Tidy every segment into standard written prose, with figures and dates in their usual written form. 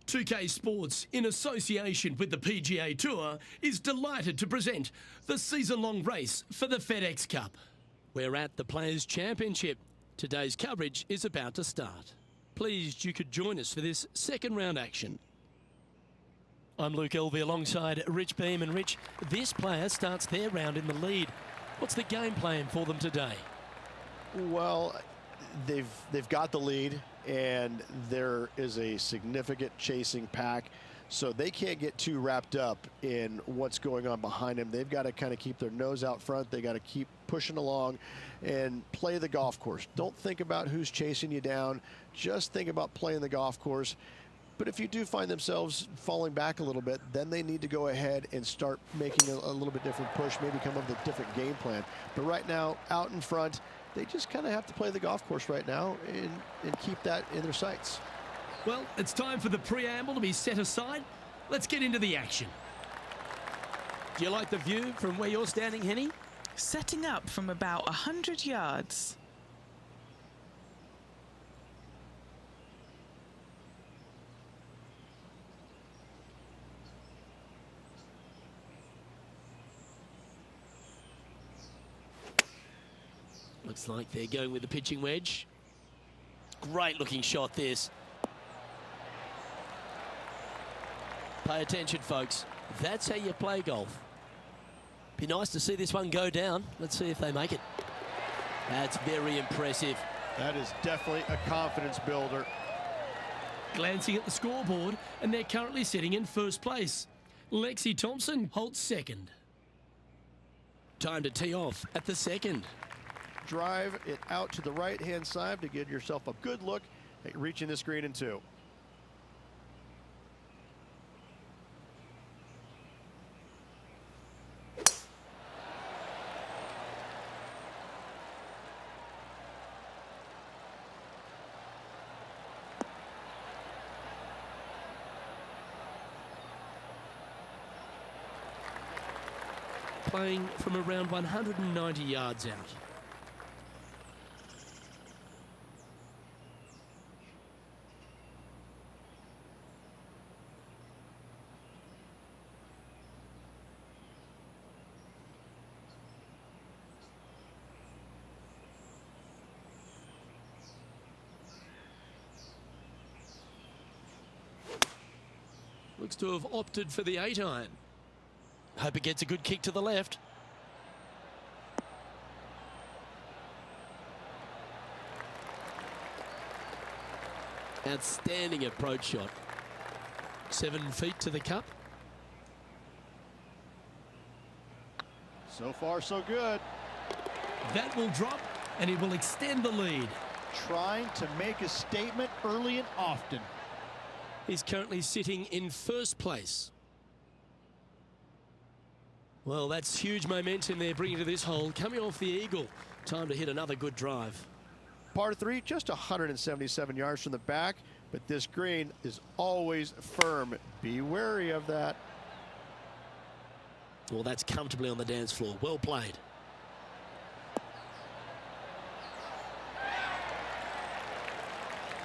2K Sports, in association with the PGA Tour, is delighted to present the season-long race for the FedEx Cup. We're at the Players' Championship. Today's coverage is about to start. Pleased you could join us for this second round action. I'm Luke Elvey alongside Rich Beam. And Rich, this player starts their round in the lead. What's the game plan for them today? Well, they've got the lead, and there is a significant chasing pack, so they can't get too wrapped up in what's going on behind them. They've got to kind of keep their nose out front. They got to keep pushing along and play the golf course. Don't think about who's chasing you down. Just think about playing the golf course. But if you do find themselves falling back a little bit, then they need to go ahead and start making a little bit different push, maybe come up with a different game plan. But right now, out in front, they just kind of have to play the golf course right now and keep that in their sights. Well, it's time for the preamble to be set aside. Let's get into the action. Do you like the view from where you're standing, Henny? Setting up from about 100 yards. Looks like they're going with the pitching wedge. Great looking shot this. Pay attention, folks. That's how you play golf. Be nice to see this one go down. Let's see if they make it. That's very impressive. That is definitely a confidence builder. Glancing at the scoreboard, and they're currently sitting in first place. Lexi Thompson holds second. Time to tee off at the second. Drive it out to the right-hand side to give yourself a good look at reaching this green in two. Playing from around 190 yards out. Looks to have opted for the 8-iron. Hope it gets a good kick to the left. Outstanding approach shot. 7 feet to the cup. So far, so good. That will drop, and it will extend the lead. Trying to make a statement early and often. He's currently sitting in first place. Well, that's huge momentum they're bringing to this hole. Coming off the eagle. Time to hit another good drive. Par 3, just 177 yards from the back, but this green is always firm. Be wary of that. Well, that's comfortably on the dance floor. Well played.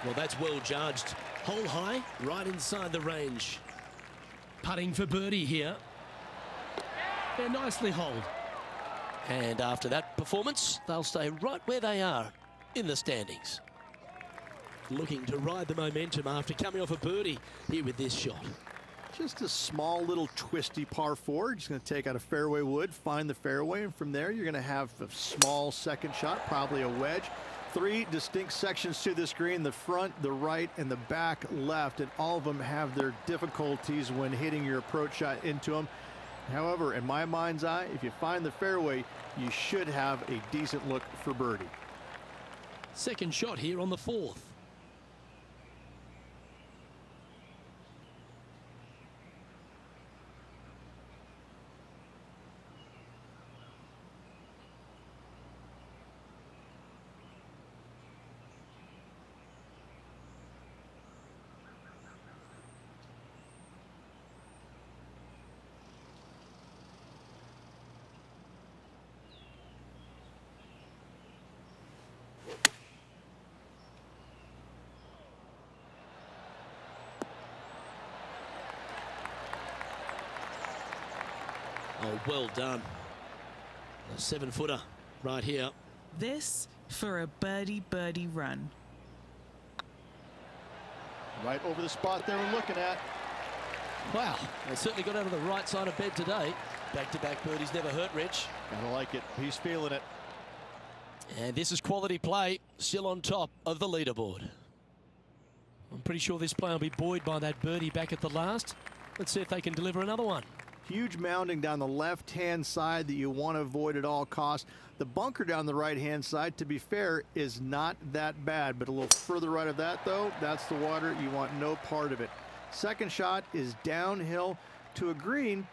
Well, that's well judged. Hole high, right inside the range. Putting for birdie here. They're nicely holed. And after that performance, they'll stay right where they are in the standings. Looking to ride the momentum after coming off a birdie here with this shot. Just a small little twisty par 4. Just going to take out a fairway wood, find the fairway, and from there you're going to have a small second shot, probably a wedge. 3 distinct sections to this green: the front, the right, and the back left, and all of them have their difficulties when hitting your approach shot into them. However, in my mind's eye, if you find the fairway, you should have a decent look for birdie. Second shot here on the 4th. Oh, well done. A 7-footer right here. This for a birdie run. Right over the spot they were looking at. Wow, they certainly got out of the right side of bed today. Back-to-back birdies never hurt Rich. Gotta like it. He's feeling it. And this is quality play, still on top of the leaderboard. I'm pretty sure this player will be buoyed by that birdie back at the last. Let's see if they can deliver another one. Huge mounding down the left-hand side that you want to avoid at all costs. The bunker down the right-hand side, to be fair, is not that bad, but a little further right of that, though, that's the water. You want no part of it. Second shot is downhill to a green.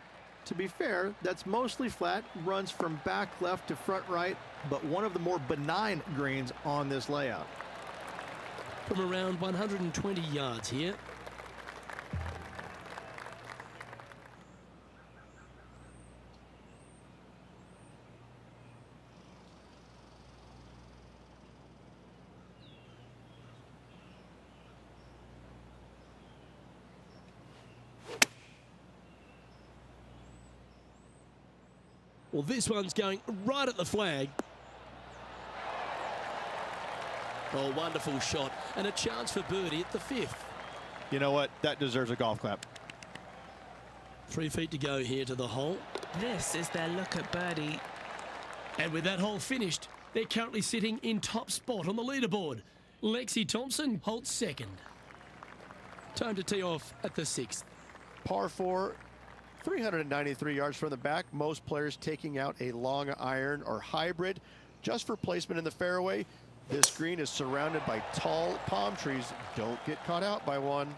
To be fair, that's mostly flat, runs from back left to front right, but one of the more benign greens on this layout. From around 120 yards here. Well, this one's going right at the flag. Oh, wonderful shot. And a chance for birdie at the 5th. You know what? That deserves a golf clap. 3 feet to go here to the hole. This is their look at birdie. And with that hole finished, they're currently sitting in top spot on the leaderboard. Lexi Thompson holds second. Time to tee off at the 6th. Par 4, 393 yards from the back. Most players taking out a long iron or hybrid just for placement in the fairway. This green is surrounded by tall palm trees. Don't get caught out by one.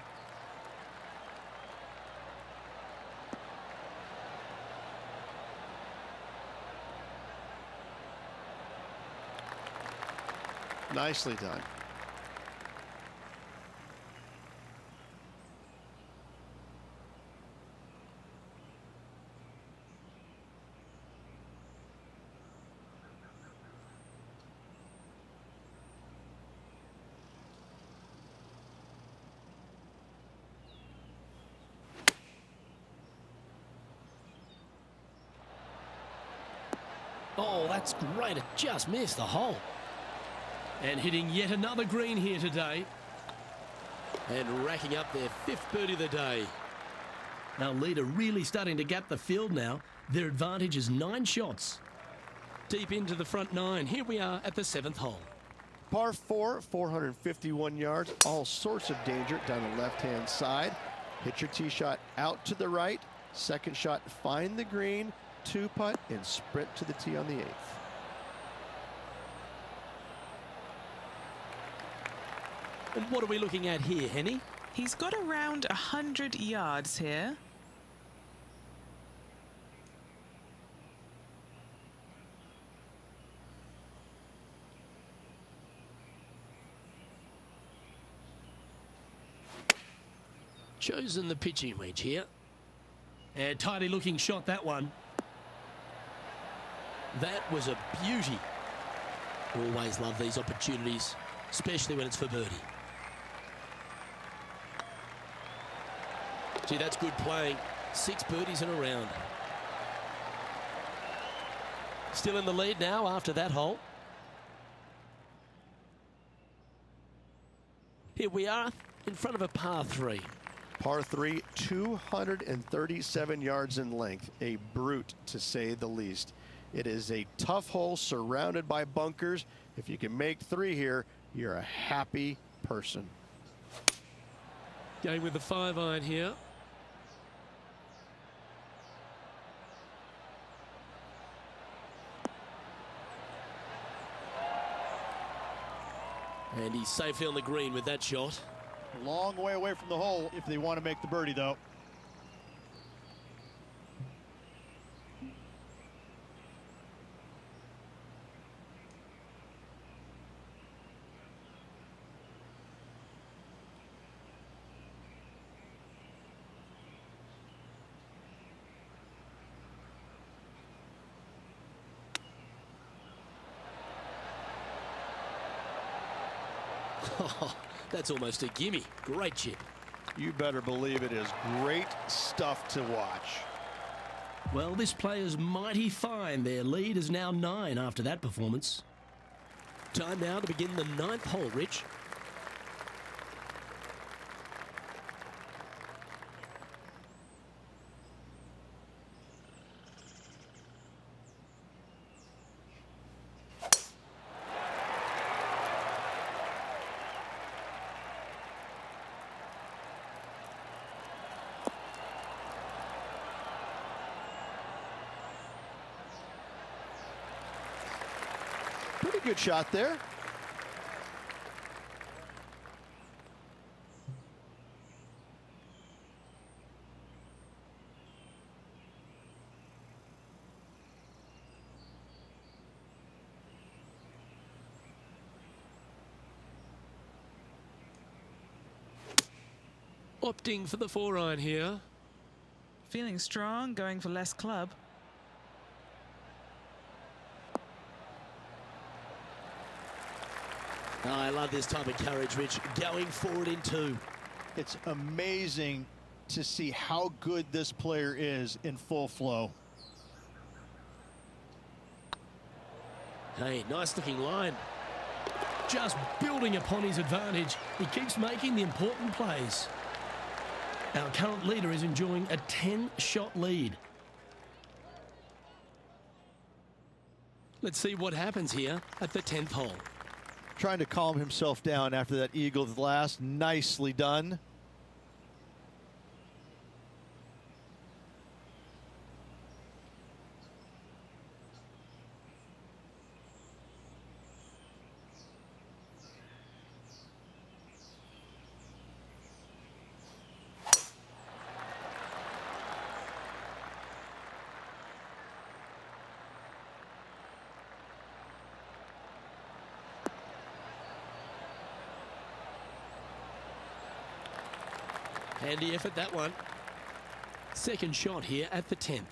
Nicely done. Oh, that's great. It just missed the hole. And hitting yet another green here today. And racking up their 5th birdie of the day. Our leader really starting to gap the field now. Their advantage is 9 shots. Deep into the front 9. Here we are at the 7th hole. Par 4, 451 yards. All sorts of danger down the left-hand side. Hit your tee shot out to the right. Second shot, find the green. 2-putt and sprint to the tee on the 8th. And what are we looking at here, Henny? He's got around 100 yards here. Chosen the pitching wedge here. And tidy looking shot, that one. That was a beauty. Always love these opportunities, especially when it's for birdie. Gee, that's good playing. 6 birdies in a round. Still in the lead now after that hole. Here we are in front of a par 3. Par 3, 237 yards in length. A brute, to say the least. It is a tough hole surrounded by bunkers. If you can make 3 here, you're a happy person. Going with the 5-iron here. And he's safely on the green with that shot. Long way away from the hole if they want to make the birdie, though. Oh, that's almost a gimme. Great chip. You better believe it is great stuff to watch. Well, this player's mighty fine. Their lead is now 9 after that performance. Time now to begin the 9th hole, Rich. Pretty good shot there. Opting for the 4-iron here. Feeling strong, going for less club. Oh, I love this type of courage, Rich. Going forward in 2. It's amazing to see how good this player is in full flow. Hey, nice looking line. Just building upon his advantage. He keeps making the important plays. Our current leader is enjoying a 10-shot lead. Let's see what happens here at the 10th hole. Trying to calm himself down after that eagle at the last. Nicely done. Handy effort, that one. Second shot here at the 10th.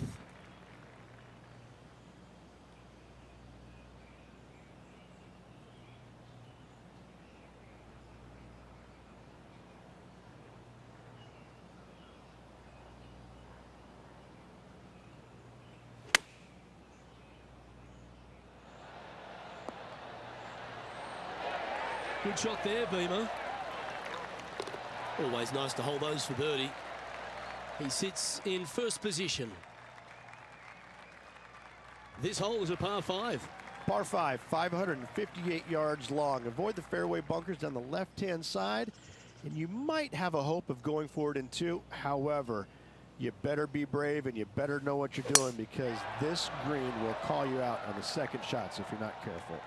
Good shot there, Beamer. Always nice to hold those for birdie. He sits in first position. This hole is a par 5. Par 5, 558 yards long. Avoid the fairway bunkers down the left-hand side, and you might have a hope of going forward in 2. However, you better be brave and you better know what you're doing, because this green will call you out on the second shots if you're not careful.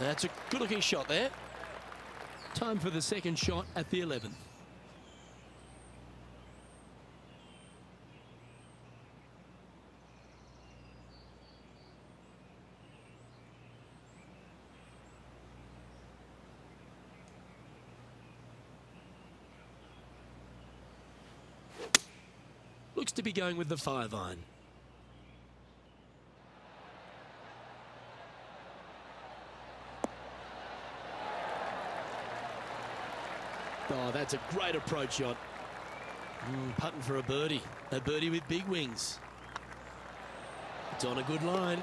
That's a good-looking shot there. Time for the second shot at the 11th. Looks to be going with the 5-iron. Oh, that's a great approach shot. Putting for a birdie with big wings. It's on a good line.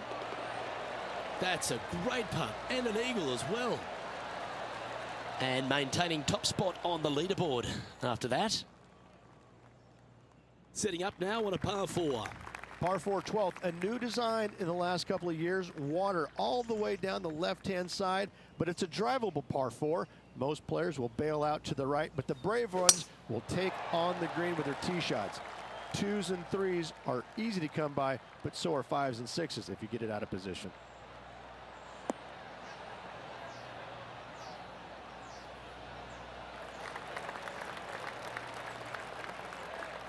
That's a great putt, and an eagle as well. And maintaining top spot on the leaderboard after that. Setting up now on a par 4. Par 4 12th, a new design in the last couple of years. Water all the way down the left-hand side, but it's a drivable par 4. Most players will bail out to the right, but the brave ones will take on the green with their tee shots. 2s and 3s are easy to come by, but so are 5s and 6s if you get it out of position.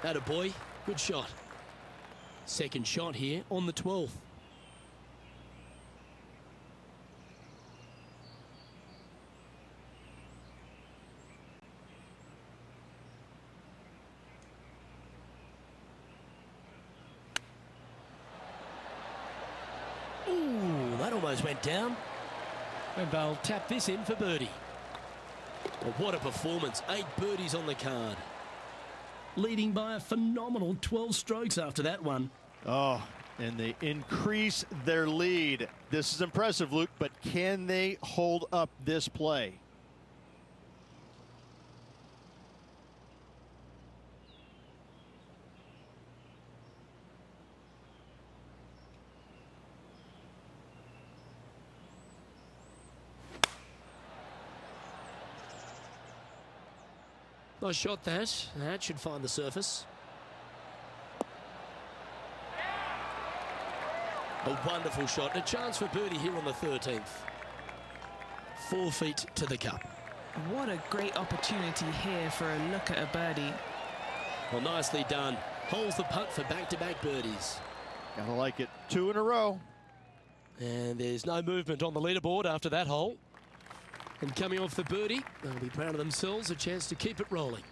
Atta boy, good shot. Second shot here on the 12th. Ooh, that almost went down. And they'll tap this in for birdie. Well, what a performance. 8 birdies on the card. Leading by a phenomenal 12 strokes after that one. Oh, and they increase their lead. This is impressive, Luke, but can they hold up this play? Nice shot that. That should find the surface. A wonderful shot. A chance for birdie here on the 13th. 4 feet to the cup. What a great opportunity here for a look at a birdie. Well, nicely done. Holds the putt for back-to-back birdies. Gotta like it. 2 in a row. And there's no movement on the leaderboard after that hole. And coming off the birdie, they'll be proud of themselves, a chance to keep it rolling.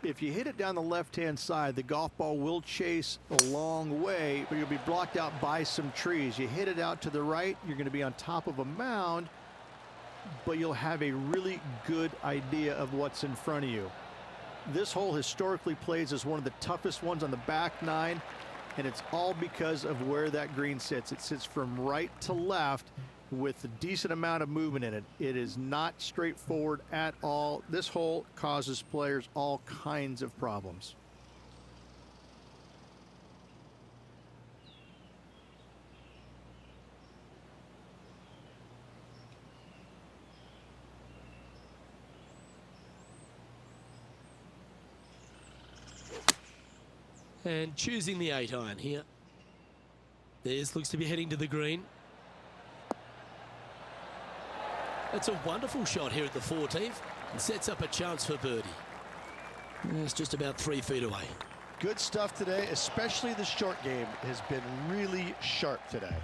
If you hit it down the left-hand side, the golf ball will chase a long way, but you'll be blocked out by some trees. You hit it out to the right, you're going to be on top of a mound, but you'll have a really good idea of what's in front of you. This hole historically plays as one of the toughest ones on the back nine, and it's all because of where that green sits. It sits from right to left with a decent amount of movement in it. It is not straightforward at all. This hole causes players all kinds of problems. And choosing the 8-iron here. This looks to be heading to the green. That's a wonderful shot here at the 14th and sets up a chance for birdie. It's just about 3 feet away. Good stuff today, especially the short game has been really sharp today.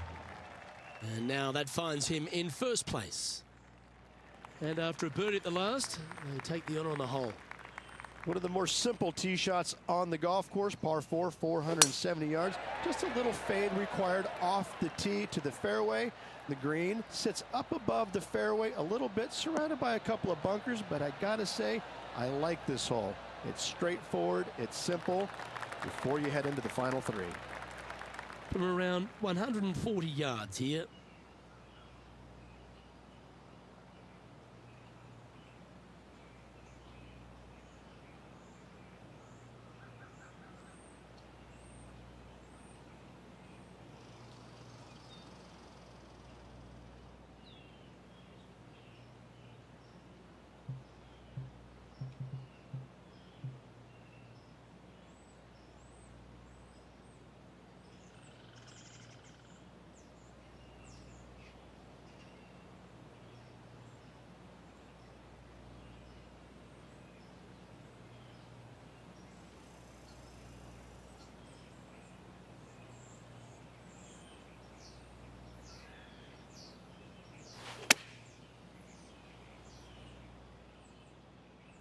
And now that finds him in first place. And after a birdie at the last, they take the honor on the hole. One of the more simple tee shots on the golf course, par 4, 470 yards. Just a little fade required off the tee to the fairway. The green sits up above the fairway a little bit, surrounded by a couple of bunkers, but I gotta say, I like this hole. It's straightforward, it's simple, before you head into the final 3. From around 140 yards here.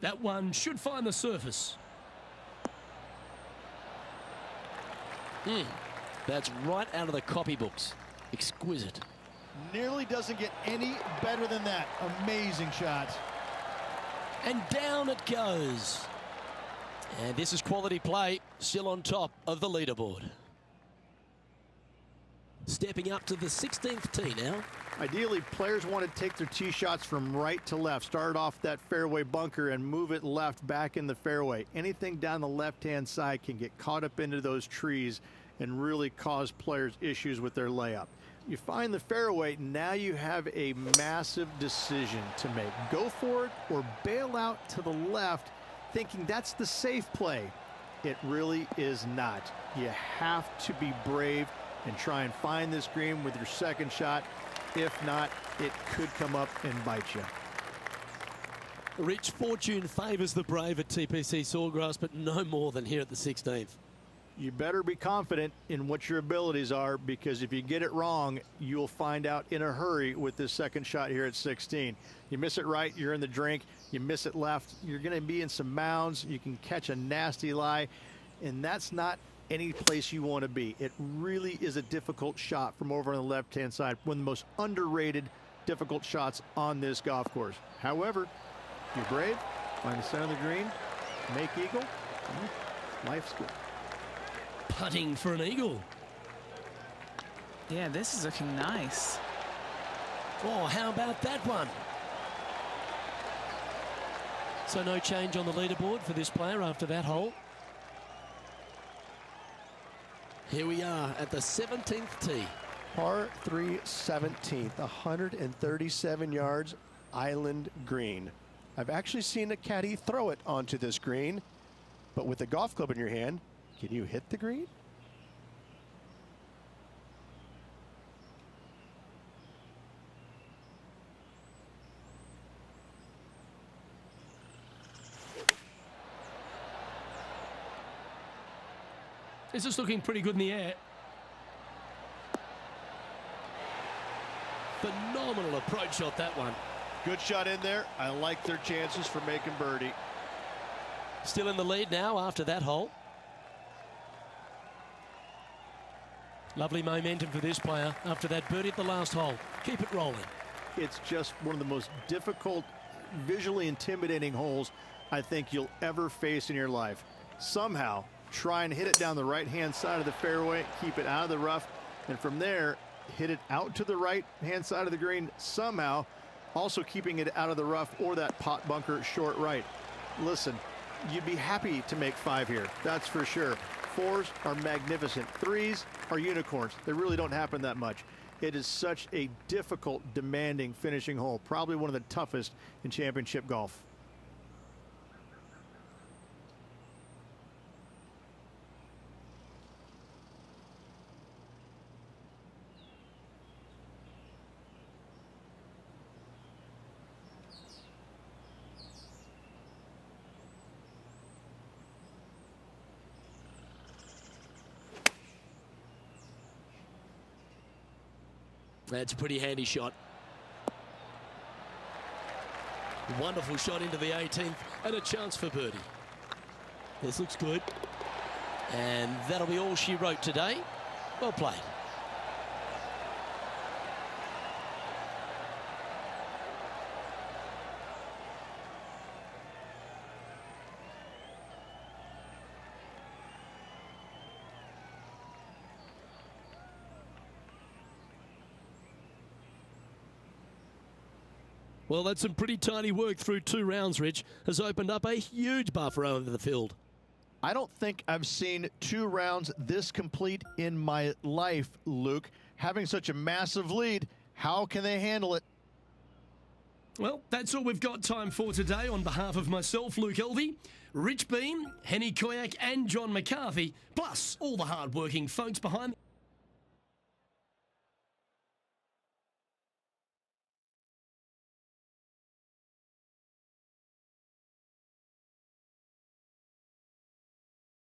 That one should find the surface. That's right out of the copybooks. Exquisite. Nearly doesn't get any better than that. Amazing shot. And down it goes. And this is quality play, still on top of the leaderboard. Stepping up to the 16th tee now. Ideally, players want to take their tee shots from right to left. Start off that fairway bunker and move it left back in the fairway. Anything down the left-hand side can get caught up into those trees and really cause players issues with their layup. You find the fairway, now you have a massive decision to make. Go for it or bail out to the left, thinking that's the safe play. It really is not. You have to be brave and try and find this green with your second shot. If not, it could come up and bite you. Rich fortune favours the brave at TPC Sawgrass, but no more than here at the 16th. You better be confident in what your abilities are, because if you get it wrong, you'll find out in a hurry with this second shot here at 16. You miss it right, you're in the drink. You miss it left, you're going to be in some mounds. You can catch a nasty lie, and that's not any place you want to be. It really is a difficult shot from over on the left-hand side. One of the most underrated difficult shots on this golf course. However, if you're brave, find the center of the green, make eagle, life's good. Putting for an eagle. Yeah, this is looking nice. Oh, how about that one? So no change on the leaderboard for this player after that hole. Here we are at the 17th tee. Par 3 17th, 137 yards, island green. I've actually seen a caddy throw it onto this green, but with a golf club in your hand, can you hit the green? This is looking pretty good in the air. Phenomenal approach shot, that one. Good shot in there. I like their chances for making birdie. Still in the lead now after that hole. Lovely momentum for this player after that birdie at the last hole. Keep it rolling. It's just one of the most difficult, visually intimidating holes I think you'll ever face in your life. Somehow, try and hit it down the right-hand side of the fairway, keep it out of the rough, and from there, hit it out to the right-hand side of the green, somehow also keeping it out of the rough or that pot bunker short right. Listen, you'd be happy to make 5 here, that's for sure. 4s are magnificent. 3s are unicorns. They really don't happen that much. It is such a difficult, demanding finishing hole, probably one of the toughest in championship golf. That's a pretty handy shot. Wonderful shot into the 18th and a chance for birdie. This looks good. And that'll be all she wrote today. Well played. Well, that's some pretty tidy work through 2 rounds, Rich. Has opened up a huge buffer over the field. I don't think I've seen 2 rounds this complete in my life, Luke. Having such a massive lead, how can they handle it? Well, that's all we've got time for today. On behalf of myself, Luke Elvey, Rich Beam, Henny Koyak and John McCarthy, plus all the hard-working folks behind